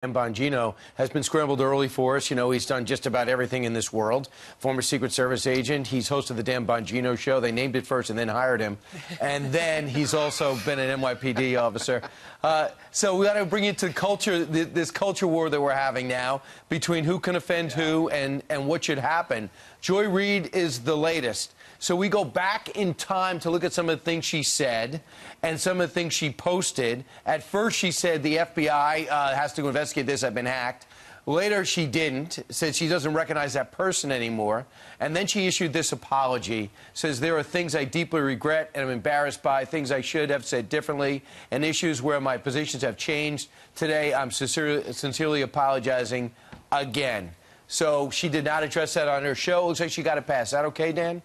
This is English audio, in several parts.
And Bongino has been scrambled early for us. You know, he's done just about everything in this world. Former Secret Service agent. He's hosted the damn Bongino show. They named it first and then hired him. And then he's also been an NYPD officer. So we got to bring it to culture, this culture war that we're having now between who can offend who and what should happen. Joy Reid is the latest. So we go back in time to look at some of the things she said and some of the things she posted. At first, she said the FBI has to investigate this. I've been hacked. Later, she didn't. Said she doesn't recognize that person anymore. And then she issued this apology. Says there are things I deeply regret and I'm embarrassed by, things I should have said differently, and issues where my positions have changed. Today, I'm sincerely apologizing again. So she did not address that on her show. It looks like she got a pass. Is that okay, Dan?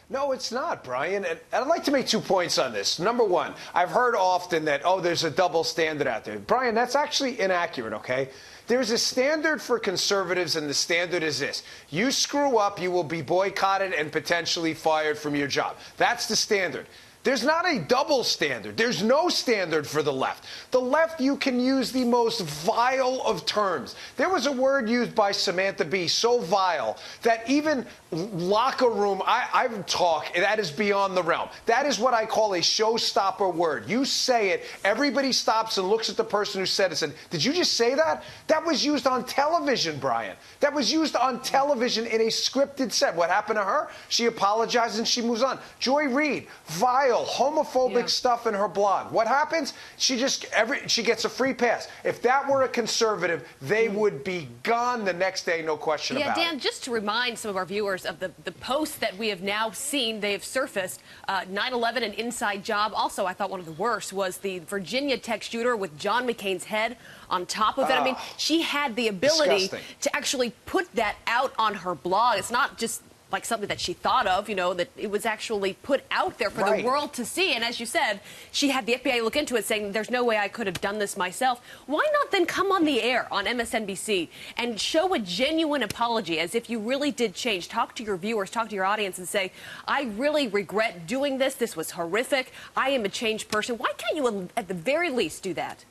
No, it's not, Brian. And I'd like to make 2 points on this. Number one, I've heard often that, oh, there's a double standard out there. Brian, that's actually inaccurate, okay? There's a standard for conservatives, and the standard is this. You screw up, you will be boycotted and potentially fired from your job. That's the standard. There's not a double standard. There's no standard for the left. The left, you can use the most vile of terms. There was a word used by Samantha Bee so vile that even locker room, I talk, that is beyond the realm. That is what I call a showstopper word. You say it, everybody stops and looks at the person who said it and said, did you just say that? That was used on television, Brian. That was used on television in a scripted set. What happened to her? She apologizes and she moves on. Joy Reid, vile, homophobic stuff in her blog. What happens? She gets a free pass. If that were a conservative, they would be gone the next day, no question about it. Yeah, Dan, just to remind some of our viewers of the posts that we have now seen, they have surfaced. 9/11, an inside job. Also, I thought one of the worst was the Virginia tech shooter with John McCain's head on top of it. I mean, she had the ability to actually put that out on her blog. It's not just like something that she thought of, you know, that it was actually put out there for the world to see. And as you said, she had the FBI look into it saying, there's no way I could have done this myself. Why not then come on the air on MSNBC and show a genuine apology as if you really did change? Talk to your viewers, talk to your audience and say, I really regret doing this. This was horrific. I am a changed person. Why can't you at the very least do that?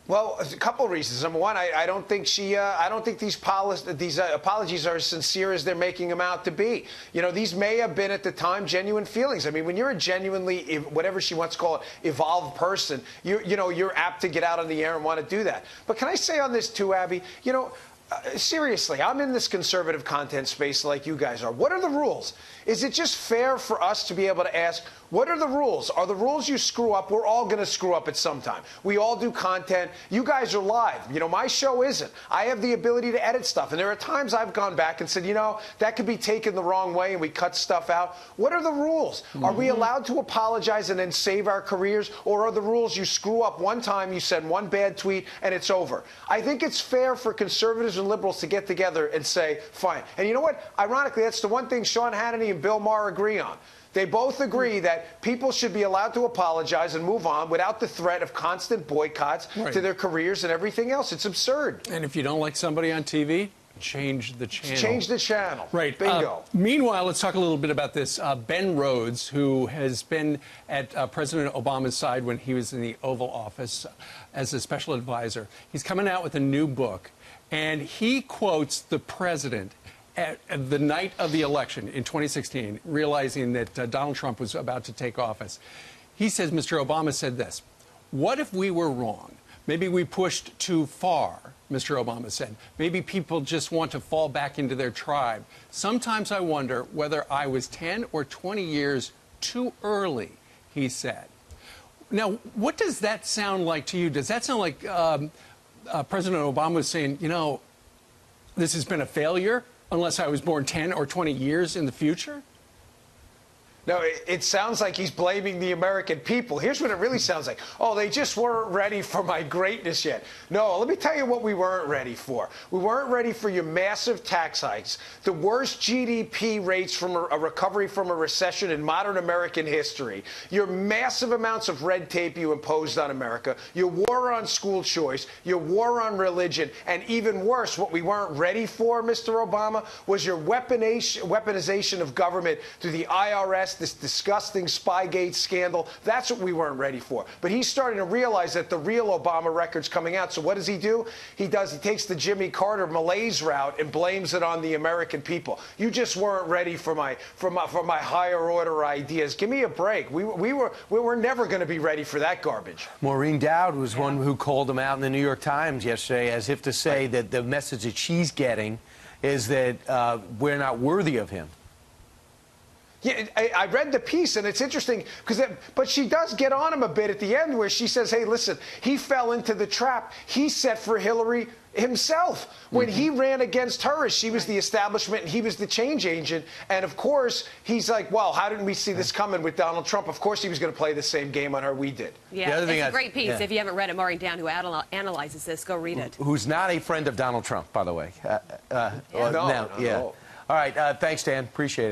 Well, a couple of reasons. Number one, I don't think these apologies are as sincere as they're making them out to be. You know, these may have been at the time genuine feelings. I mean, when you're a genuinely, whatever she wants to call it, evolved person, you're apt to get out on the air and want to do that. But can I say on this too, Abby? You know, seriously, I'm in this conservative content space like you guys are. What are the rules? Is it just fair for us to be able to ask, what are the rules? Are the rules you screw up? We're all going to screw up at some time. We all do content. You guys are live. You know, my show isn't. I have the ability to edit stuff. And there are times I've gone back and said, you know, that could be taken the wrong way and we cut stuff out. What are the rules? Are we allowed to apologize and then save our careers? Or are the rules you screw up one time, you send one bad tweet, and it's over? I think it's fair for conservatives and liberals to get together and say, fine. And you know what? Ironically, that's the one thing Sean Hannity and Bill Maher agree on. They both agree that people should be allowed to apologize and move on without the threat of constant boycotts to their careers and everything else. It's absurd. And if you don't like somebody on TV, change the channel. Change the channel. Right. Bingo. Meanwhile, let's talk a little bit about this. Ben Rhodes, who has been at President Obama's side when he was in the Oval Office as a special advisor. He's coming out with a new book, and he quotes the president at the night of the election in 2016, realizing that Donald Trump was about to take office. He says, Mr. Obama said this, what if we were wrong? Maybe we pushed too far, Mr. Obama said. Maybe people just want to fall back into their tribe. Sometimes I wonder whether I was 10 or 20 years too early, he said. Now, what does that sound like to you? Does that sound like President Obama was saying, you know, this has been a failure? Unless I was born 10 or 20 years in the future? No, it sounds like he's blaming the American people. Here's what it really sounds like. Oh, they just weren't ready for my greatness yet. No, let me tell you what we weren't ready for. We weren't ready for your massive tax hikes, the worst GDP rates from a recovery from a recession in modern American history, your massive amounts of red tape you imposed on America, your war on school choice, your war on religion, and even worse, what we weren't ready for, Mr. Obama, was your weaponization of government through the IRS, this disgusting Spygate scandal. That's what we weren't ready for. But he's starting to realize that the real Obama record's coming out. So what does he do? He takes the Jimmy Carter malaise route and blames it on the American people. You just weren't ready for my higher order ideas. Give me a break. We were never going to be ready for that garbage. Maureen Dowd was one who called him out in the New York Times yesterday, as if to say that the message that she's getting is that we're not worthy of him. Yeah, I read the piece, and it's interesting but she does get on him a bit at the end, where she says, "Hey, listen, he fell into the trap he set for Hillary himself when he ran against her, as she was the establishment and he was the change agent." And of course, he's like, "Well, how didn't we see this coming with Donald Trump?" Of course, he was going to play the same game on her. We did. Yeah, it's a great piece. If you haven't read it, Maureen Dowd, who analyzes this, go read it. Who's not a friend of Donald Trump, by the way. No. All right, thanks, Dan. Appreciate it.